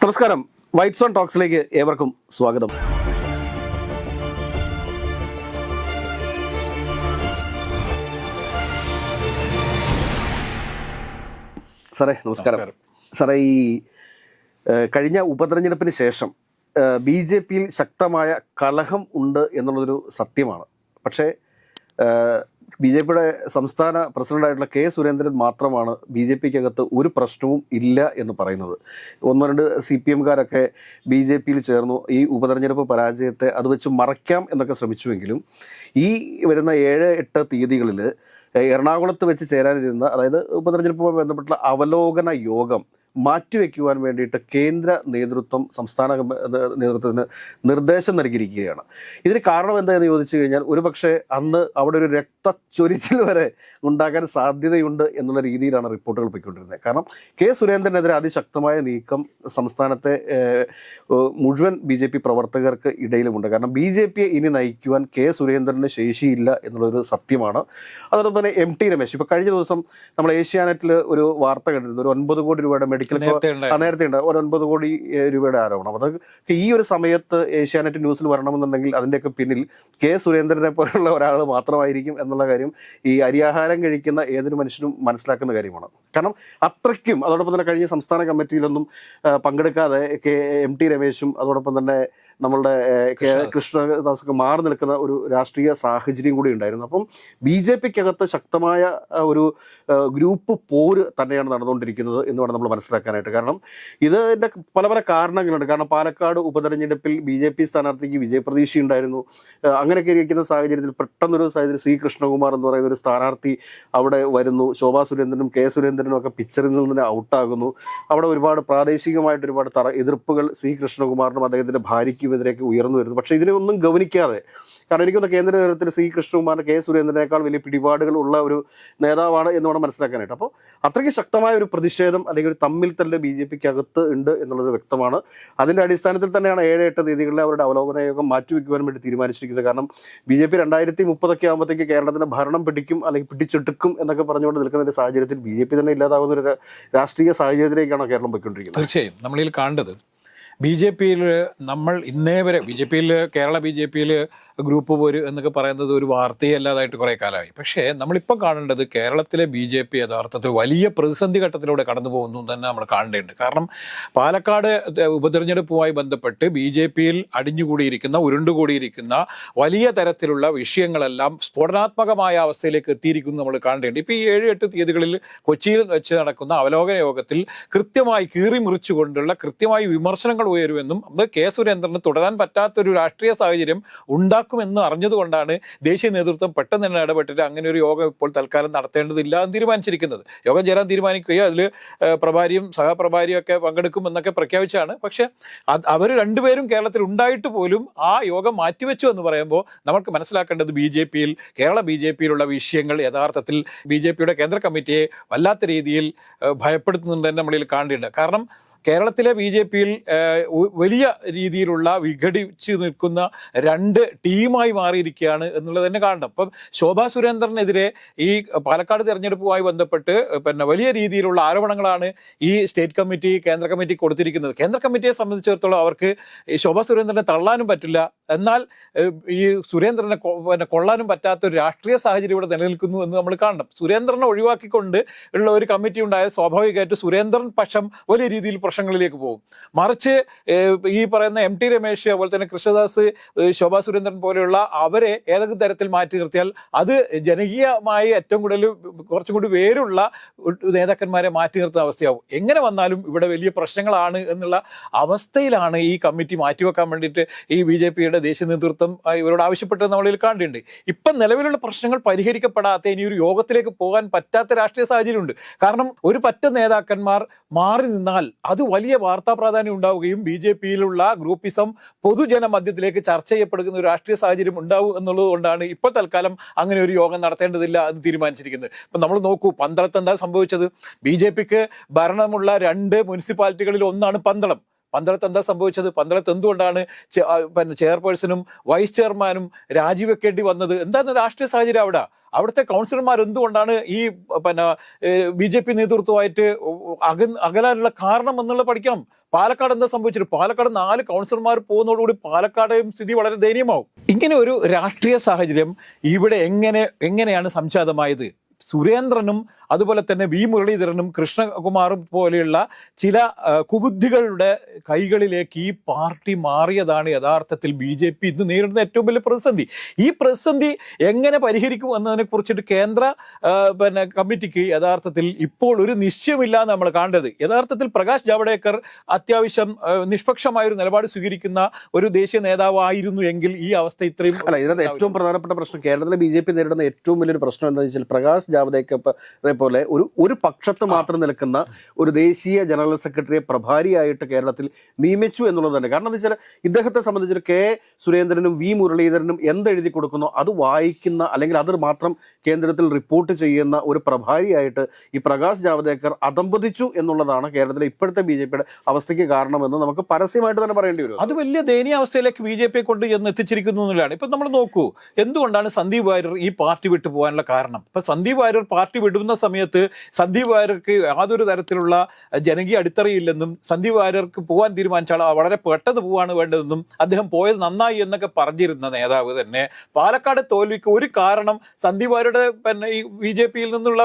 നമസ്കാരം. White zone ടോക്സിലേക്ക് ഏവർക്കും സ്വാഗതം. സാറേ നമസ്കാരം. സാറേ, ഈ കഴിഞ്ഞ ഉപതെരഞ്ഞെടുപ്പിന് ശേഷം BJP-യിൽ ശക്തമായ കലഹം ഉണ്ട് എന്നുള്ളതൊരു സത്യമാണ്. പക്ഷേ BJP-യുടെ സംസ്ഥാന പ്രസിഡന്റായിട്ടുള്ള K. സുരേന്ദ്രൻ മാത്രമാണ് BJP-ക്കകത്ത് ഒരു പ്രശ്നവും ഇല്ല എന്ന് പറയുന്നത്. ഒന്ന് രണ്ട് CPM-കാരൊക്കെ BJP-യിൽ ചേർന്നു ഈ ഉപതെരഞ്ഞെടുപ്പ് പരാജയത്തെ അത് വെച്ച് മറയ്ക്കാം എന്നൊക്കെ ശ്രമിച്ചുവെങ്കിലും ഈ വരുന്ന 7-8 തീയതികളിൽ എറണാകുളത്ത് വെച്ച് ചേരാനിരുന്ന, അതായത് ഉപതെരഞ്ഞെടുപ്പുമായി ബന്ധപ്പെട്ടുള്ള അവലോകന യോഗം മാറ്റിവെക്കുവാൻ വേണ്ടിയിട്ട് കേന്ദ്ര നേതൃത്വം സംസ്ഥാന നേതൃത്വത്തിന് നിർദ്ദേശം നൽകിയിരിക്കുകയാണ്. ഇതിന് കാരണം എന്താണെന്ന് ചോദിച്ചു കഴിഞ്ഞാൽ ഒരുപക്ഷെ അന്ന് അവിടെ ഒരു രക്തച്ചൊരിച്ചിൽ വരെ ഉണ്ടാകാൻ സാധ്യതയുണ്ട് എന്നുള്ള രീതിയിലാണ് റിപ്പോർട്ടുകൾ പോയിക്കൊണ്ടിരുന്നത്. കാരണം K. സുരേന്ദ്രനെതിരെ അതിശക്തമായ നീക്കം സംസ്ഥാനത്തെ മുഴുവൻ BJP പ്രവർത്തകർക്ക് ഇടയിലുമുണ്ട്. കാരണം BJP-യെ ഇനി നയിക്കുവാൻ K. സുരേന്ദ്രന് ശേഷിയില്ല എന്നുള്ളൊരു സത്യമാണ്. അതോടൊപ്പം തന്നെ MT രമേശ്, ഇപ്പോൾ കഴിഞ്ഞ ദിവസം നമ്മൾ ഏഷ്യാനെറ്റിൽ ഒരു വാർത്ത കണ്ടിരുന്നു. ഒരു 9 കോടി രൂപയുടെ മെഡിക്കൽ നേരത്തെ ഉണ്ട്, ഒരു 9 കോടി രൂപയുടെ ആരോപണം. അതൊക്കെ ഈ ഒരു സമയത്ത് ഏഷ്യാനെറ്റ് ന്യൂസിൽ വരണമെന്നുണ്ടെങ്കിൽ അതിൻ്റെയൊക്കെ പിന്നിൽ K. സുരേന്ദ്രനെ പോലുള്ള ഒരാൾ മാത്രമായിരിക്കും എന്നുള്ള കാര്യം ഈ അരിയാഹാരം കഴിക്കുന്ന ഏതൊരു മനുഷ്യനും മനസ്സിലാക്കുന്ന കാര്യമാണ്. കാരണം അത്രയ്ക്കും, അതോടൊപ്പം തന്നെ കഴിഞ്ഞ സംസ്ഥാന കമ്മിറ്റിയിലൊന്നും പങ്കെടുക്കാതെ MT രമേശും അതോടൊപ്പം തന്നെ നമ്മളുടെ കൃഷ്ണദാസൊക്കെ മാറി നിൽക്കുന്ന ഒരു രാഷ്ട്രീയ സാഹചര്യം കൂടി ഉണ്ടായിരുന്നു. അപ്പം BJP-ക്കകത്ത് ശക്തമായ ഒരു ഗ്രൂപ്പ് പോര് തന്നെയാണ് നടന്നുകൊണ്ടിരിക്കുന്നത് എന്ന് വേണം നമ്മൾ മനസ്സിലാക്കാനായിട്ട്. കാരണം ഇതിൻ്റെ പല പല കാരണങ്ങളുണ്ട്. കാരണം പാലക്കാട് ഉപതെരഞ്ഞെടുപ്പിൽ BJP സ്ഥാനാർത്ഥിക്ക് വിജയപ്രതീക്ഷ ഉണ്ടായിരുന്നു. അങ്ങനെയൊക്കെ ഇരിക്കുന്ന സാഹചര്യത്തിൽ പെട്ടെന്നൊരു സാഹചര്യം C. കൃഷ്ണകുമാർ എന്ന് പറയുന്ന ഒരു സ്ഥാനാർത്ഥി അവിടെ വരുന്നു. ശോഭാ സുരേന്ദ്രനും K. സുരേന്ദ്രനും ഒക്കെ പിക്ചറിൽ നിന്ന് ഔട്ടാകുന്നു. അവിടെ ഒരുപാട് പ്രാദേശികമായിട്ട് ഒരുപാട് എതിർപ്പുകൾ C. കൃഷ്ണകുമാറിനും അദ്ദേഹത്തിൻ്റെ ഭാര്യയ്ക്കും എതിരേക്ക് ഉയർന്നു വരുന്നു. പക്ഷേ ഇതിനെയൊന്നും ഗവനിക്കാതെ, കാരണം എനിക്കൊന്ന് കേന്ദ്ര നേതൃത്വത്തിൽ C. കൃഷ്ണകുമാറിന് K. സുരേന്ദ്രനേക്കാൾ വലിയ പിടിപാടുകൾ ഉള്ള ഒരു നേതാവാണ് എന്ന് വേണം മനസ്സിലാക്കാനായിട്ട്. അപ്പോൾ അത്രയ്ക്ക് ശക്തമായ ഒരു പ്രതിഷേധം അല്ലെങ്കിൽ ഒരു തമ്മിൽ തല്ല് BJP-ക്കകത്ത് ഉണ്ട് എന്നുള്ളത് വ്യക്തമാണ്. അതിൻ്റെ അടിസ്ഥാനത്തിൽ തന്നെയാണ് 7-8 തീയതികളിൽ അവരുടെ അവലോകന യോഗം മാറ്റിവെക്കുവാൻ വേണ്ടി തീരുമാനിച്ചിരിക്കുന്നത്. കാരണം BJP 2030 ആകുമ്പോഴത്തേക്ക് കേരളത്തിന് ഭരണം പിടിക്കും അല്ലെങ്കിൽ പിടിച്ചെടുക്കും എന്നൊക്കെ പറഞ്ഞുകൊണ്ട് നിൽക്കുന്ന ഒരു സാഹചര്യത്തിൽ BJP തന്നെ ഇല്ലാതാവുന്ന ഒരു രാഷ്ട്രീയ സാഹചര്യത്തിലേക്കാണ് കേരളം പോയിക്കൊണ്ടിരിക്കുന്നത്. തീർച്ചയായും നമ്മളിൽ കണ്ടത് BJP-യിൽ നമ്മൾ ഇന്നേ വരെ കേരള BJP-യിൽ ഗ്രൂപ്പ് പോര് എന്നൊക്കെ പറയുന്നത് ഒരു വാർത്തയെ അല്ലാതായിട്ട് കുറേ കാലമായി. പക്ഷേ നമ്മളിപ്പോൾ കാണേണ്ടത് കേരളത്തിലെ BJP യഥാർത്ഥത്തിൽ വലിയ പ്രതിസന്ധി ഘട്ടത്തിലൂടെ കടന്നു പോകുന്നു തന്നെ നമ്മൾ കാണേണ്ടതുണ്ട്. കാരണം പാലക്കാട് ഉപതെരഞ്ഞെടുപ്പുമായി ബന്ധപ്പെട്ട് BJP-യിൽ അടിഞ്ഞുകൂടിയിരിക്കുന്ന, ഉരുണ്ടുകൂടിയിരിക്കുന്ന വലിയ തരത്തിലുള്ള വിഷയങ്ങളെല്ലാം സ്ഫോടനാത്മകമായ അവസ്ഥയിലേക്ക് എത്തിയിരിക്കുന്നു നമ്മൾ കാണേണ്ടതുണ്ട്. ഇപ്പോൾ ഈ 7-8 തീയതികളിൽ കൊച്ചിയിൽ വെച്ച് നടക്കുന്ന അവലോകന യോഗത്തിൽ കൃത്യമായി കീറി മുറിച്ചുകൊണ്ടുള്ള കൃത്യമായി വിമർശനങ്ങൾ ഉയരുമെന്നും അത് K. സുരേന്ദ്രന് തുടരാൻ പറ്റാത്തൊരു രാഷ്ട്രീയ സാഹചര്യം ഉണ്ടാക്കുമെന്ന് അറിഞ്ഞതുകൊണ്ടാണ് ദേശീയ നേതൃത്വം പെട്ടെന്ന് തന്നെ ഇടപെട്ടിട്ട് അങ്ങനെ ഒരു യോഗം ഇപ്പോൾ തൽക്കാലം നടത്തേണ്ടതില്ല എന്ന് തീരുമാനിച്ചിരിക്കുന്നത്. യോഗം ചേരാൻ തീരുമാനിക്കുകയും അതിൽ പ്രഭാരിയും സഹപ്രഭാരിയും ഒക്കെ പങ്കെടുക്കുമെന്നൊക്കെ പ്രഖ്യാപിച്ചാണ്. പക്ഷേ അവർ രണ്ടുപേരും കേരളത്തിൽ ഉണ്ടായിട്ട് പോലും ആ യോഗം മാറ്റിവെച്ചു എന്ന് പറയുമ്പോൾ നമുക്ക് മനസ്സിലാക്കേണ്ടത് കേരള BJP-യിലുള്ള വിഷയങ്ങൾ യഥാർത്ഥത്തിൽ BJP-യുടെ കേന്ദ്ര കമ്മിറ്റിയെ വല്ലാത്ത രീതിയിൽ ഭയപ്പെടുത്തുന്നുണ്ട് തന്നെ നമ്മളിൽ കാണേണ്ടതുണ്ട്. കാരണം കേരളത്തിലെ BJP-യിൽ വലിയ രീതിയിലുള്ള വിഘടിച്ച് നിൽക്കുന്ന 2 ടീമായി മാറിയിരിക്കുകയാണ് എന്നുള്ളത് തന്നെ കാണണം. അപ്പം ശോഭാ സുരേന്ദ്രനെതിരെ ഈ പാലക്കാട് തെരഞ്ഞെടുപ്പുമായി ബന്ധപ്പെട്ട് വലിയ രീതിയിലുള്ള ആരോപണങ്ങളാണ് ഈ സ്റ്റേറ്റ് കമ്മിറ്റി കേന്ദ്ര കമ്മിറ്റി കൊടുത്തിരിക്കുന്നത്. കേന്ദ്ര കമ്മിറ്റിയെ സംബന്ധിച്ചിടത്തോളം അവർക്ക് ഈ ശോഭാ സുരേന്ദ്രനെ തള്ളാനും പറ്റില്ല, എന്നാൽ ഈ സുരേന്ദ്രനെ കൊള്ളാനും പറ്റാത്ത ഒരു രാഷ്ട്രീയ സാഹചര്യം ഇവിടെ നിലനിൽക്കുന്നു എന്ന് നമ്മൾ കാണണം. സുരേന്ദ്രനെ ഒഴിവാക്കിക്കൊണ്ട് ഉള്ള ഒരു കമ്മിറ്റി ഉണ്ടായാൽ സ്വാഭാവികമായിട്ട് സുരേന്ദ്രൻ പക്ഷം വലിയ രീതിയിൽ പ്രശ്നങ്ങളിലേക്ക് പോകും. മറിച്ച് ഈ പറയുന്ന MT രമേശ്, അതുപോലെ തന്നെ കൃഷ്ണദാസ്, ശോഭാ സുരേന്ദ്രൻ പോലെയുള്ള അവരെ ഏതെങ്കിലും തരത്തിൽ മാറ്റി നിർത്തിയാൽ അത് ജനകീയമായി ഏറ്റവും കൂടുതൽ കുറച്ചും കൂടി വേരുള്ള നേതാക്കന്മാരെ മാറ്റി നിർത്തുന്ന അവസ്ഥയാവും. എങ്ങനെ വന്നാലും ഇവിടെ വലിയ പ്രശ്നങ്ങളാണ് എന്നുള്ള അവസ്ഥയിലാണ് ഈ കമ്മിറ്റി മാറ്റിവെക്കാൻ വേണ്ടിയിട്ട് ഈ BJP-യുടെ ദേശീയ നേതൃത്വം ഇവരോട് ആവശ്യപ്പെട്ടത് നമ്മളിൽ കാണേണ്ടതുണ്ട്. ഇപ്പം നിലവിലുള്ള പ്രശ്നങ്ങൾ പരിഹരിക്കപ്പെടാത്ത ഇനി ഒരു യോഗത്തിലേക്ക് പോകാൻ പറ്റാത്ത രാഷ്ട്രീയ സാഹചര്യമുണ്ട്. കാരണം ഒരു പറ്റ നേതാക്കന്മാർ മാറി നിന്നാൽ അത് വലിയ വാർത്താ പ്രാധാന്യം ഉണ്ടാവുകയും BJP-യിലുള്ള ഗ്രൂപ്പിസം പൊതുജന മധ്യത്തിലേക്ക് ചർച്ച ചെയ്യപ്പെടുന്ന ഒരു രാഷ്ട്രീയ സാഹചര്യം ഉണ്ടാവും എന്നുള്ളത് കൊണ്ടാണ് ഇപ്പോൾ തൽക്കാലം അങ്ങനെ ഒരു യോഗം നടത്തേണ്ടതില്ല എന്ന് തീരുമാനിച്ചിരിക്കുന്നത്. ഇപ്പം നമ്മൾ നോക്കൂ, പന്തളത്ത് എന്താ സംഭവിച്ചത്? BJP-ക്ക് ഭരണമുള്ള 2 മുനിസിപ്പാലിറ്റികളിൽ ഒന്നാണ് പന്തളം. പന്തളത്ത് എന്താ സംഭവിച്ചത്? പന്തളത്ത് എന്തുകൊണ്ടാണ് ചെയർപേഴ്സണും വൈസ് ചെയർമാനും രാജിവെക്കേണ്ടി വന്നത്? എന്താണ് രാഷ്ട്രീയ സാഹചര്യം അവിടെ? അവിടുത്തെ കൗൺസിലർമാർ എന്തുകൊണ്ടാണ് ഈ പിന്നെ BJP നേതൃത്വമായിട്ട് അകലാനുള്ള കാരണം എന്നുള്ളത് പഠിക്കണം. പാലക്കാട് എന്താ സംഭവിച്ചത്? പാലക്കാട് 4 കൗൺസിലർമാർ പോകുന്നതോടുകൂടി പാലക്കാടെയും സ്ഥിതി വളരെ ദയനീയമാവും. ഇങ്ങനെ ഒരു രാഷ്ട്രീയ സാഹചര്യം ഇവിടെ എങ്ങനെയാണ് സംജാതമായത്? സുരേന്ദ്രനും അതുപോലെ തന്നെ വി മുരളീധരനും കൃഷ്ണകുമാറും പോലെയുള്ള ചില കുബുദ്ധികളുടെ കൈകളിലേക്ക് ഈ പാർട്ടി മാറിയതാണ് യഥാർത്ഥത്തിൽ BJP ഇന്ന് നേരിടുന്ന ഏറ്റവും വലിയ പ്രതിസന്ധി. ഈ പ്രതിസന്ധി എങ്ങനെ പരിഹരിക്കും എന്നതിനെ കുറിച്ചിട്ട് കേന്ദ്ര കമ്മിറ്റിക്ക് യഥാർത്ഥത്തിൽ ഇപ്പോൾ ഒരു നിശ്ചയമില്ല നമ്മൾ കാണേണ്ടത്. യഥാർത്ഥത്തിൽ പ്രകാശ് ജാവ്ദേക്കർ അത്യാവശ്യം നിഷ്പക്ഷമായ ഒരു നിലപാട് സ്വീകരിക്കുന്ന ഒരു ദേശീയ നേതാവായിരുന്നു എങ്കിൽ ഈ അവസ്ഥ ഇത്രയും അല്ല. ഇതിനകത്ത് ഏറ്റവും പ്രധാനപ്പെട്ട പ്രശ്നം, കേരളത്തിലെ BJP നേരിടുന്ന ഏറ്റവും വലിയൊരു പ്രശ്നം എന്താണെന്ന് വെച്ചാൽ പ്രകാശ് ജാവ്ദേക്കറെ പോലെ ഒരു പക്ഷത്ത് മാത്രം നിൽക്കുന്ന ഒരു ദേശീയ ജനറൽ സെക്രട്ടറിയെ പ്രഭാരിയായിട്ട് കേരളത്തിൽ നിയമിച്ചു എന്നുള്ളത് തന്നെ. കാരണം എന്താ വെച്ചാൽ ഇദ്ദേഹത്തെ സംബന്ധിച്ച് കെ സുരേന്ദ്രനും വി മുരളീധരനും എന്തെഴുതി കൊടുക്കുന്നോ അത് വായിക്കുന്ന, അല്ലെങ്കിൽ അത് മാത്രം കേന്ദ്രത്തിൽ റിപ്പോർട്ട് ചെയ്യുന്ന ഒരു പ്രഭാരിയായിട്ട് ഈ പ്രകാശ് ജാവ്ദേക്കർ അധംപതിച്ചു എന്നുള്ളതാണ് കേരളത്തിലെ ഇപ്പോഴത്തെ BJPയുടെ അവസ്ഥയ്ക്ക് കാരണമെന്ന് നമുക്ക് പരസ്യമായിട്ട് തന്നെ പറയേണ്ടി വരും. അത് വലിയ ദയനീയ അവസ്ഥയിലേക്ക് BJP കൊണ്ട് എന്ന് എത്തിച്ചിരിക്കുന്നു എന്നുള്ളതാണ്. ഇപ്പൊ നമ്മൾ നോക്കൂ, എന്തുകൊണ്ടാണ് സന്ദീപ് വാര്യർ ഈ പാർട്ടി വിട്ടു പോകാനുള്ള കാരണം? ഇപ്പൊ സന്ദീപ് വാര്യർ പാർട്ടി വിടുന്ന സമയത്ത് സന്ദീപ് വാര്യർക്ക് യാതൊരു തരത്തിലുള്ള ജനകീയ അടിത്തറയില്ലെന്നും സന്ദീപ് വാര്യർക്ക് പോകാൻ തീരുമാനിച്ചാൽ വളരെ പെട്ടെന്ന് പോവാണ് വേണ്ടതെന്നും അദ്ദേഹം പോയത് നന്നായി എന്നൊക്കെ പറഞ്ഞിരുന്ന നേതാവ് തന്നെ പാലക്കാട് തോൽവിക്ക് ഒരു കാരണം സന്ദീപ് വാര്യരുടെ ഈ BJPയിൽ നിന്നുള്ള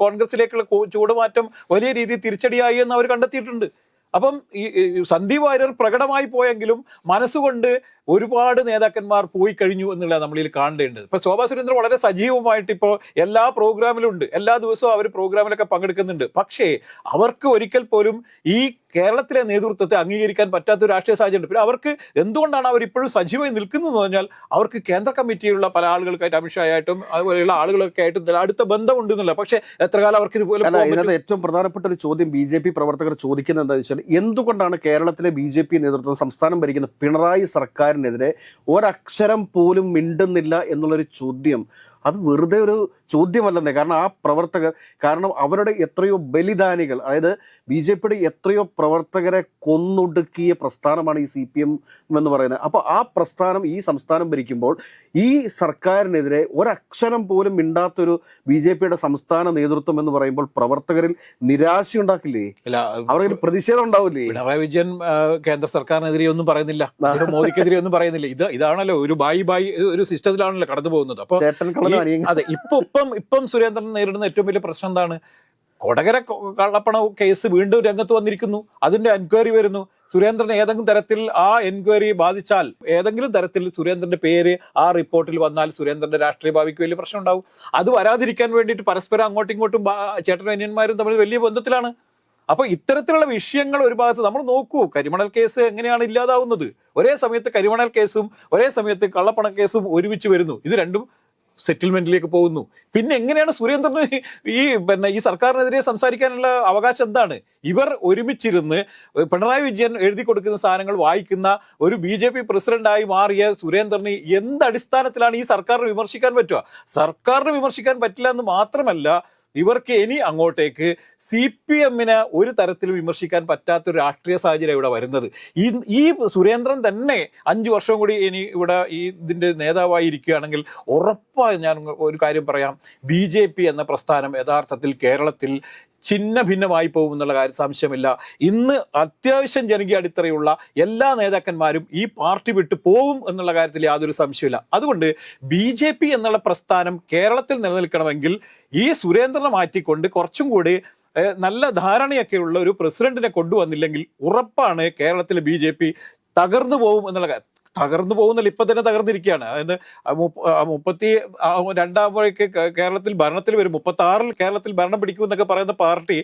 കോൺഗ്രസിലേക്കുള്ള ചൂടുമാറ്റം വലിയ രീതിയിൽ തിരിച്ചടിയായി എന്ന് അവർ കണ്ടെത്തിയിട്ടുണ്ട്. അപ്പം ഈ സന്ദീപ് വാര്യർ പ്രകടമായി പോയെങ്കിലും മനസ്സുകൊണ്ട് ഒരുപാട് നേതാക്കന്മാർ പോയി കഴിഞ്ഞു എന്നുള്ളത് നമ്മളിൽ കാണേണ്ടത്. ഇപ്പൊ ശോഭാ സുരേന്ദ്രൻ വളരെ സജീവമായിട്ട് ഇപ്പോൾ എല്ലാ പ്രോഗ്രാമിലും ഉണ്ട്, എല്ലാ ദിവസവും അവർ പ്രോഗ്രാമിലൊക്കെ പങ്കെടുക്കുന്നുണ്ട്. പക്ഷേ അവർക്ക് ഒരിക്കൽ പോലും ഈ കേരളത്തിലെ നേതൃത്വത്തെ അംഗീകരിക്കാൻ പറ്റാത്തൊരു രാഷ്ട്രീയ സാഹചര്യം ഉണ്ട്. പിന്നെ അവർക്ക് എന്തുകൊണ്ടാണ് അവർ ഇപ്പോഴും സജീവമായി നിൽക്കുന്നതെന്ന് പറഞ്ഞാൽ അവർക്ക് കേന്ദ്ര കമ്മിറ്റിയിലുള്ള പല ആളുകൾക്കായിട്ട് അമിത്ഷായായിട്ടും അതുപോലെയുള്ള ആളുകളൊക്കെ ആയിട്ടും അടുത്ത ബന്ധമുണ്ട് എന്നുള്ള. പക്ഷേ എത്ര കാലം അവർക്ക് ഇതുപോലെ ഏറ്റവും പ്രധാനപ്പെട്ട ഒരു ചോദ്യം BJP പ്രവർത്തകർ ചോദിക്കുന്നത് എന്താണെന്ന് വെച്ചാൽ എന്തുകൊണ്ടാണ് കേരളത്തിലെ BJP നേതൃത്വം സംസ്ഥാനം ഭരിക്കുന്ന പിണറായി സർക്കാരിനെതിരെ ഒരക്ഷരം പോലും മിണ്ടുന്നില്ല എന്നുള്ളൊരു ചോദ്യം. അത് വെറുതെ ഒരു ചോദ്യമല്ലെന്നേ. കാരണം ആ പ്രവർത്തകർ, കാരണം അവരുടെ എത്രയോ ബലിദാനികൾ, അതായത് BJPയുടെ എത്രയോ പ്രവർത്തകരെ കൊന്നൊടുക്കിയ പ്രസ്ഥാനമാണ് ഈ CPM എന്ന് പറയുന്നത്. അപ്പോൾ ആ പ്രസ്ഥാനം ഈ സംസ്ഥാനം ഭരിക്കുമ്പോൾ ഈ സർക്കാരിനെതിരെ ഒരക്ഷരം പോലും മിണ്ടാത്തൊരു BJPയുടെ സംസ്ഥാന നേതൃത്വം എന്ന് പറയുമ്പോൾ പ്രവർത്തകരിൽ നിരാശയുണ്ടാക്കില്ലേ? അവർക്ക് പ്രതിഷേധം ഉണ്ടാവില്ലേ? പിണറായി വിജയൻ കേന്ദ്ര സർക്കാരിനെതിരെ ഒന്നും പറയുന്നില്ല, മോദിക്കെതിരെ ഒന്നും പറയുന്നില്ല. ഇതാണല്ലോ ഒരു ബായി ഒരു സിസ്റ്റത്തിലാണല്ലോ കടന്നു പോകുന്നത്. അപ്പൊ അതെ, ഇപ്പം സുരേന്ദ്രൻ നേരിടുന്ന ഏറ്റവും വലിയ പ്രശ്നം എന്താണ്? കൊടകര കള്ളപ്പണ കേസ് വീണ്ടും രംഗത്ത് വന്നിരിക്കുന്നു, അതിന്റെ എൻക്വയറി വരുന്നു. സുരേന്ദ്രൻ ഏതെങ്കിലും തരത്തിൽ ആ എൻക്വയറി ബാധിച്ചാൽ, ഏതെങ്കിലും തരത്തിൽ സുരേന്ദ്രന്റെ പേര് ആ റിപ്പോർട്ടിൽ വന്നാൽ സുരേന്ദ്രന്റെ രാഷ്ട്രീയ ഭാവിക്ക് വലിയ പ്രശ്നം ഉണ്ടാവും. അത് വരാതിരിക്കാൻ വേണ്ടിയിട്ട് പരസ്പരം അങ്ങോട്ടും ഇങ്ങോട്ടും ചേട്ടനും അനിയന്മാരും തമ്മിൽ വലിയ ബന്ധത്തിലാണ്. അപ്പൊ ഇത്തരത്തിലുള്ള വിഷയങ്ങൾ ഒരു ഭാഗത്ത് നമ്മൾ നോക്കൂ. കരിമണൽ കേസ് എങ്ങനെയാണ് ഇല്ലാതാവുന്നത്? ഒരേ സമയത്ത് കരിമണൽ കേസും ഒരേ സമയത്ത് കള്ളപ്പണ കേസും ഒരുമിച്ച് വരുന്നു. ഇത് രണ്ടും സെറ്റിൽമെന്റിലേക്ക് പോകുന്നു. പിന്നെ എങ്ങനെയാണ് സുരേന്ദ്രന് ഈ സർക്കാരിനെതിരെ സംസാരിക്കാനുള്ള അവകാശം എന്താണ്? ഇവർ ഒരുമിച്ചിരുന്ന് പിണറായി വിജയൻ എഴുതി കൊടുക്കുന്ന സാധനങ്ങൾ വായിക്കുന്ന ഒരു BJP പ്രസിഡന്റായി മാറിയ സുരേന്ദ്രന് എന്ത് അടിസ്ഥാനത്തിലാണ് ഈ സർക്കാരിനെ വിമർശിക്കാൻ പറ്റുക? സർക്കാരിനെ വിമർശിക്കാൻ പറ്റില്ല എന്ന് മാത്രമല്ല, ഇവർക്ക് ഇനി അങ്ങോട്ടേക്ക് CPM-നെ ഒരു തരത്തിലും വിമർശിക്കാൻ പറ്റാത്തൊരു രാഷ്ട്രീയ സാഹചര്യം ഇവിടെ വരുന്നത്. ഈ സുരേന്ദ്രൻ തന്നെ 5 വർഷം കൂടി ഇനി ഇവിടെ ഇതിന്റെ നേതാവായിരിക്കുകയാണെങ്കിൽ ഉറപ്പായി ഞാൻ ഒരു കാര്യം പറയാം, BJP എന്ന പ്രസ്ഥാനം യഥാർത്ഥത്തിൽ കേരളത്തിൽ ഛിന്ന ഭിന്നമായി പോകും എന്നുള്ള കാര്യം സംശയമില്ല. ഇന്ന് അത്യാവശ്യം ജനകീയ അടിത്തറയുള്ള എല്ലാ നേതാക്കന്മാരും ഈ പാർട്ടി വിട്ടു പോകും എന്നുള്ള കാര്യത്തിൽ യാതൊരു സംശയമില്ല. അതുകൊണ്ട് BJP എന്നുള്ള പ്രസ്ഥാനം കേരളത്തിൽ നിലനിൽക്കണമെങ്കിൽ ഈ സുരേന്ദ്രനെ മാറ്റിക്കൊണ്ട് കുറച്ചും കൂടി നല്ല ധാരണയൊക്കെയുള്ള ഒരു പ്രസിഡന്റിനെ കൊണ്ടുവന്നില്ലെങ്കിൽ ഉറപ്പാണ് കേരളത്തിലെ BJP തകർന്നു പോകും എന്നുള്ള കാര്യം. തകർന്നു പോകുന്നില്ല, ഇപ്പൊ തന്നെ തകർന്നിരിക്കുകയാണ്. അതായത് 32 കേരളത്തിൽ ഭരണത്തിൽ വരും, 36 കേരളത്തിൽ ഭരണം പിടിക്കും എന്നൊക്കെ പറയുന്ന പാർട്ടി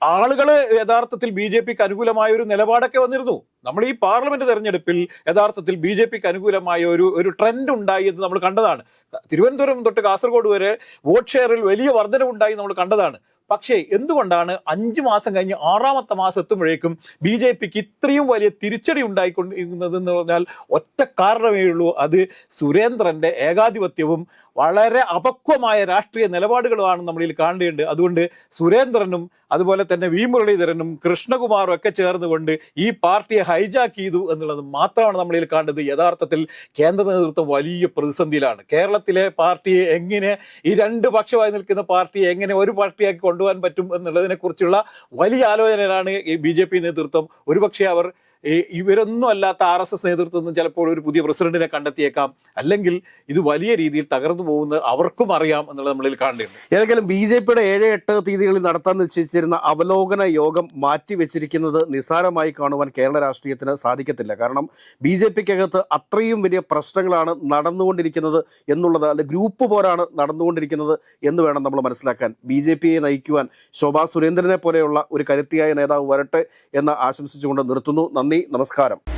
ആളുകള് യഥാർത്ഥത്തിൽ BJPക്ക് അനുകൂലമായ ഒരു നിലപാടൊക്കെ വന്നിരുന്നു. നമ്മൾ ഈ പാർലമെന്റ് തെരഞ്ഞെടുപ്പിൽ യഥാർത്ഥത്തിൽ BJPക്ക് അനുകൂലമായ ഒരു ട്രെൻഡ് ഉണ്ടായി എന്ന് നമ്മൾ കണ്ടതാണ്. തിരുവനന്തപുരം തൊട്ട് കാസർഗോഡ് വരെ വോട്ട് ഷെയറിൽ വലിയ വർധനവുണ്ടായി നമ്മൾ കണ്ടതാണ്. പക്ഷേ എന്തുകൊണ്ടാണ് 5 മാസം കഴിഞ്ഞ് 6ാമത്തെ മാസം എത്തുമ്പോഴേക്കും BJPക്ക് ഇത്രയും വലിയ തിരിച്ചടി ഉണ്ടായിക്കൊണ്ടിരിക്കുന്നതെന്ന് പറഞ്ഞാൽ ഒറ്റ കാരണമേ ഉള്ളൂ. അത് സുരേന്ദ്രന്റെ ഏകാധിപത്യവും വളരെ അപക്വമായ രാഷ്ട്രീയ നിലപാടുകളുമാണ് നമ്മളിൽ കാണേണ്ടത്. അതുകൊണ്ട് സുരേന്ദ്രനും അതുപോലെ തന്നെ വി മുരളീധരനും കൃഷ്ണകുമാറും ഒക്കെ ചേർന്നുകൊണ്ട് ഈ പാർട്ടിയെ ഹൈജാക്ക് ചെയ്തു എന്നുള്ളത് മാത്രമാണ് നമ്മളിൽ കാണേണ്ടത്. യഥാർത്ഥത്തിൽ കേന്ദ്ര നേതൃത്വം വലിയ പ്രതിസന്ധിയിലാണ്. കേരളത്തിലെ പാർട്ടിയെ എങ്ങനെ, ഈ രണ്ട് പക്ഷമായി നിൽക്കുന്ന പാർട്ടിയെ എങ്ങനെ ഒരു പാർട്ടിയാക്കി കൊണ്ടുപോകാൻ പറ്റും എന്നുള്ളതിനെ കുറിച്ചുള്ള വലിയ ആലോചനയിലാണ് ഈ BJP നേതൃത്വം. ഒരുപക്ഷെ അവർ ഇവരൊന്നും അല്ലാത്ത RSS നേതൃത്വം ചിലപ്പോൾ ഒരു പുതിയ പ്രസിഡന്റിനെ കണ്ടെത്തിയേക്കാം. അല്ലെങ്കിൽ ഇത് വലിയ രീതിയിൽ തകർന്നു പോകുന്നത് അവർക്കും അറിയാം എന്നുള്ളത് നമ്മളിൽ കാണേണ്ടതുണ്ട്. ഏതെങ്കിലും BJPയുടെ 7-8 തീയതികളിൽ നടത്താൻ നിശ്ചയിച്ചിരുന്ന അവലോകന യോഗം മാറ്റിവെച്ചിരിക്കുന്നത് നിസ്സാരമായി കാണുവാൻ കേരള രാഷ്ട്രീയത്തിന് സാധിക്കത്തില്ല. കാരണം BJPക്കകത്ത് അത്രയും വലിയ പ്രശ്നങ്ങളാണ് നടന്നുകൊണ്ടിരിക്കുന്നത് എന്നുള്ളത്, അല്ലെ ഗ്രൂപ്പ് പോരാണ് നടന്നുകൊണ്ടിരിക്കുന്നത് എന്ന് വേണം നമ്മൾ മനസ്സിലാക്കാൻ. BJPയെ നയിക്കുവാൻ ശോഭാ സുരേന്ദ്രനെ പോലെയുള്ള ഒരു കരുത്തിയായ നേതാവ് വരട്ടെ എന്ന് ആശംസിച്ചുകൊണ്ട് നിർത്തുന്നു. നന്ദി, നമസ്കാരം.